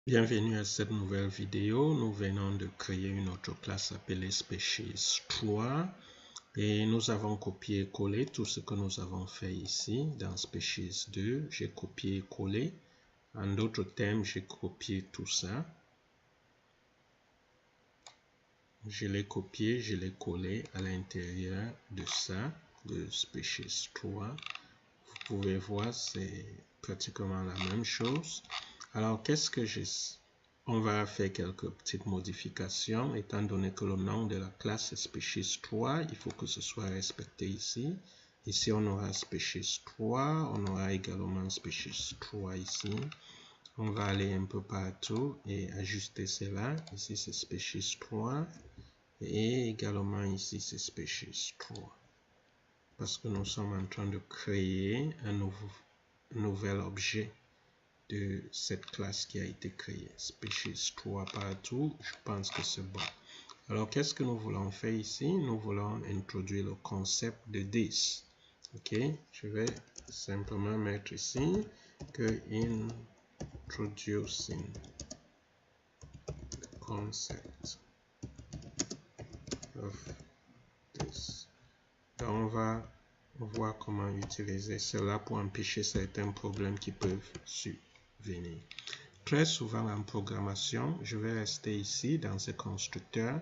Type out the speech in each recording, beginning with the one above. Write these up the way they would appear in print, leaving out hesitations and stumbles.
Bienvenue à cette nouvelle vidéo. Nous venons de créer une autre classe appelée Species 3 et nous avons copié-collé tout ce que nous avons fait ici dans Species 2. J'ai copié-collé. En d'autres termes, j'ai copié tout ça. Je l'ai copié, je l'ai collé à l'intérieur de ça, de Species 3. Vous pouvez voir, c'est pratiquement la même chose. Alors, on va faire quelques petites modifications, étant donné que le nom de la classe est Species 3, il faut que ce soit respecté ici. Ici, on aura Species 3, on aura également Species 3 ici. On va aller un peu partout et ajuster cela. Ici, c'est Species 3 et également ici, c'est Species 3. Parce que nous sommes en train de créer un nouvel objet de cette classe qui a été créée. Species 3 partout, je pense que c'est bon. Alors, qu'est-ce que nous voulons faire ici? Nous voulons introduire le concept de this. Ok, je vais simplement mettre ici que introducing the concept of this. Donc, on va voir comment utiliser cela pour empêcher certains problèmes qui peuvent survenir. Très souvent en programmation, je vais rester ici dans ce constructeur.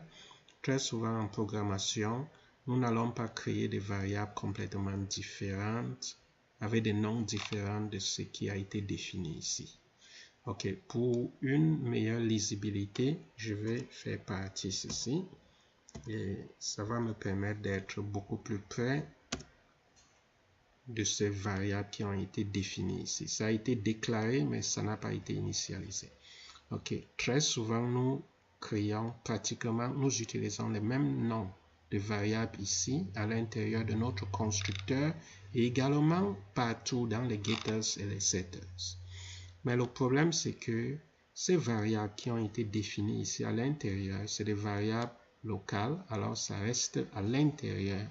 Très souvent en programmation, nous n'allons pas créer des variables complètement différentes avec des noms différents de ce qui a été défini ici. Ok, pour une meilleure lisibilité, je vais faire partie ceci et ça va me permettre d'être beaucoup plus près de ces variables qui ont été définies ici. Ça a été déclaré, mais ça n'a pas été initialisé. Ok, très souvent, nous utilisons les mêmes noms de variables ici, à l'intérieur de notre constructeur, et également partout dans les getters et les setters. Mais le problème, c'est que ces variables qui ont été définies ici à l'intérieur, c'est des variables locales, alors ça reste à l'intérieur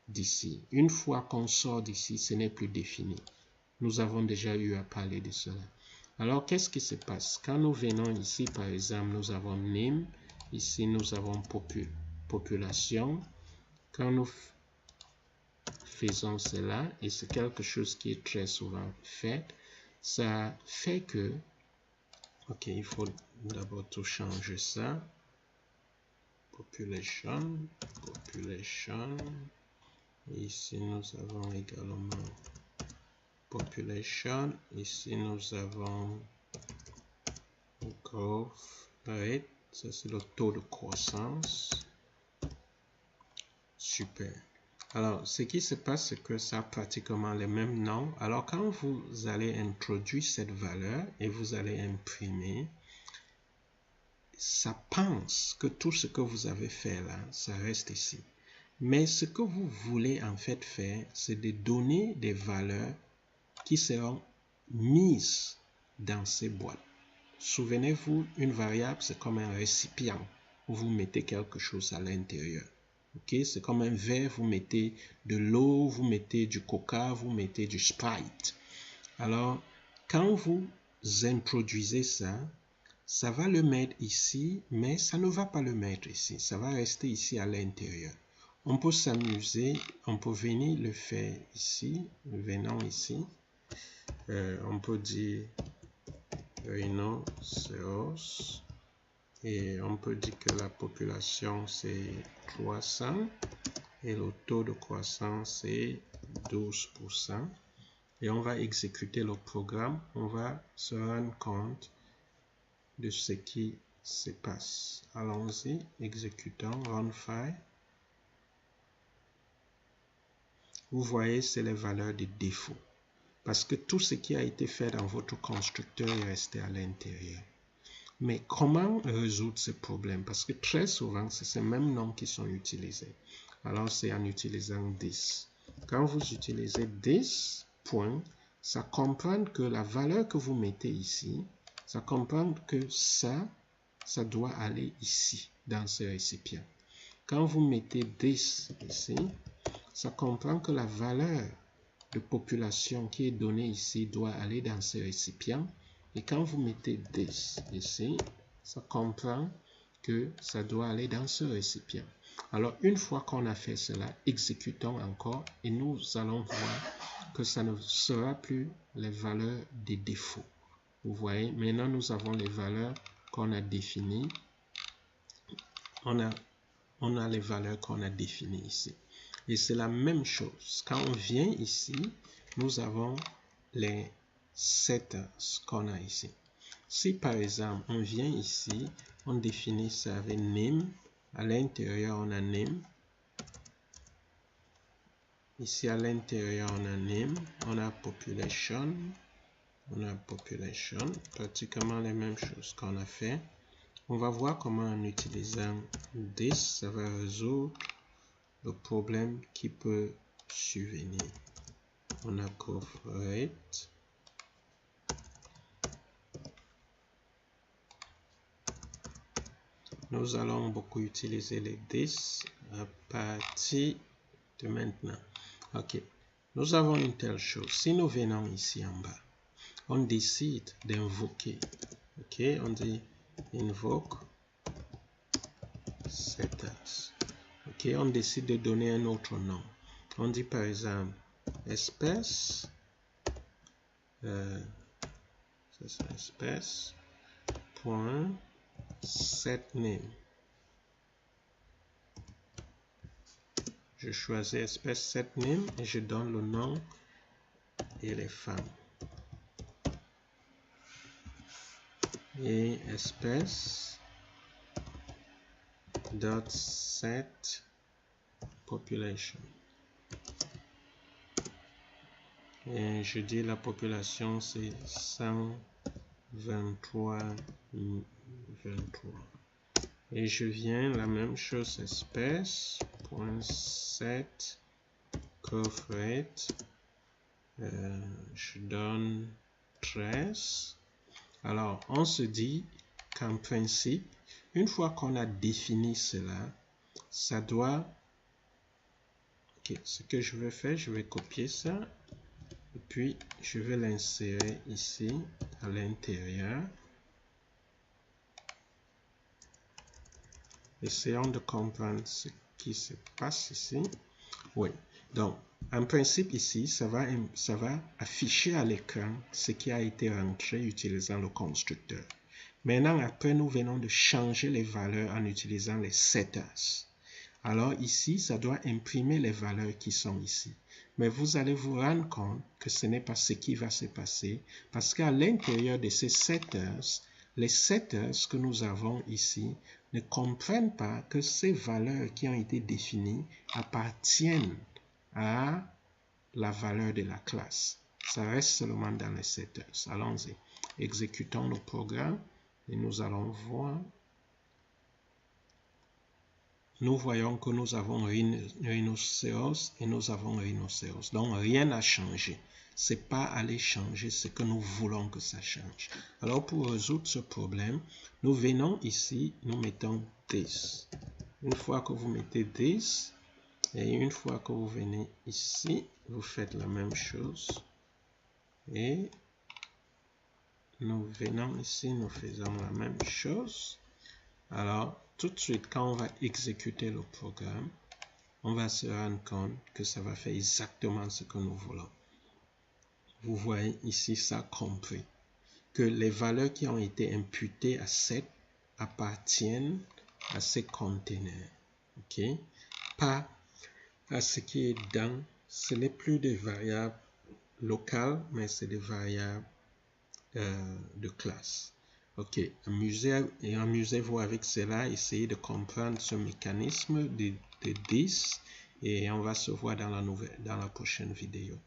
d'ici. Une fois qu'on sort d'ici, ce n'est plus défini. Nous avons déjà eu à parler de cela. Alors, qu'est-ce qui se passe? Quand nous venons ici, par exemple, nous avons name. Ici, nous avons population. Quand nous faisons cela, et c'est quelque chose qui est très souvent fait, ça fait que... Ok, il faut d'abord tout changer ça. Population. Ici, nous avons également population. Ici, nous avons growth rate. Ça, c'est le taux de croissance. Super. Alors, ce qui se passe, c'est que ça a pratiquement les mêmes noms. Alors, quand vous allez introduire cette valeur et vous allez imprimer, ça pense que tout ce que vous avez fait là, ça reste ici. Mais ce que vous voulez en fait faire, c'est de donner des valeurs qui seront mises dans ces boîtes. Souvenez-vous, une variable, c'est comme un récipient où vous mettez quelque chose à l'intérieur. Okay? C'est comme un verre, vous mettez de l'eau, vous mettez du coca, vous mettez du Sprite. Alors, quand vous introduisez ça, ça va le mettre ici, mais ça ne va pas le mettre ici. Ça va rester ici à l'intérieur. On peut s'amuser, on peut venir le faire ici. Venons ici. On peut dire rhinocéros et on peut dire que la population c'est 300 et le taux de croissance c'est 12%. Et on va exécuter le programme. On va se rendre compte de ce qui se passe. Allons-y, exécutons, run file. Vous voyez, c'est les valeurs de défaut. Parce que tout ce qui a été fait dans votre constructeur est resté à l'intérieur. Mais comment résoudre ce problème? Parce que très souvent, c'est ces mêmes noms qui sont utilisés. Alors, c'est en utilisant this. Quand vous utilisez this, point, ça comprend que la valeur que vous mettez ici, ça comprend que ça doit aller ici, dans ce récipient. Quand vous mettez this ici, ça comprend que la valeur de population qui est donnée ici doit aller dans ce récipient. Et quand vous mettez 10 ici, ça comprend que ça doit aller dans ce récipient. Alors, une fois qu'on a fait cela, exécutons encore et nous allons voir que ça ne sera plus les valeurs des défauts. Vous voyez, maintenant nous avons les valeurs qu'on a définies. On a les valeurs qu'on a définies ici. Et c'est la même chose. Quand on vient ici, nous avons les setters qu'on a ici. Si par exemple, on vient ici, on définit ça avec name. À l'intérieur, on a name. Ici, à l'intérieur, on a name. On a population. On a population. Pratiquement les mêmes choses qu'on a fait. On va voir comment en utilisant this, ça va résoudre le problème qui peut survenir. On a growth rate. Nous allons beaucoup utiliser les this à partir de maintenant. Ok. Nous avons une telle chose. Si nous venons ici en bas, on décide d'invoquer. Ok. On dit invoke setters. Ok. On décide de donner un autre nom. On dit par exemple espèce. C'est ça, espèce. Point. setName. Je choisis espèce setName et je donne le nom et les femmes. Et espèce dot set population. Et je dis la population c'est 123. Et je viens la même chose espèce point set growth rate. Je donne 13. Alors on se dit qu'en principe, une fois qu'on a défini cela, ça doit. Ok, ce que je vais faire, je vais copier ça et puis je vais l'insérer ici à l'intérieur. Essayons de comprendre ce qui se passe ici. Oui, donc en principe ici, ça va afficher à l'écran ce qui a été rentré utilisant le constructeur. Maintenant, après, nous venons de changer les valeurs en utilisant les setters. Alors ici, ça doit imprimer les valeurs qui sont ici. Mais vous allez vous rendre compte que ce n'est pas ce qui va se passer parce qu'à l'intérieur de ces setters, les setters que nous avons ici ne comprennent pas que ces valeurs qui ont été définies appartiennent à la valeur de la classe. Ça reste seulement dans les setters. Allons-y. Exécutons le programme et nous allons voir. Nous voyons que nous avons rhinocéros et nous avons rhinocéros. Donc, rien n'a changé. Ce n'est pas aller changer ce que nous voulons que ça change. Alors, pour résoudre ce problème, nous venons ici, nous mettons 10. Une fois que vous mettez 10, et une fois que vous venez ici, vous faites la même chose. Et nous venons ici, nous faisons la même chose. Alors, tout de suite, quand on va exécuter le programme, on va se rendre compte que ça va faire exactement ce que nous voulons. Vous voyez ici ça compris, que les valeurs qui ont été imputées à set appartiennent à ces conteneurs. Ok? Pas à ce qui est dans, ce n'est plus des variables locales, mais c'est des variables de classe. Ok, amusez-vous avec cela, essayez de comprendre ce mécanisme de 10 et on va se voir dans la prochaine vidéo.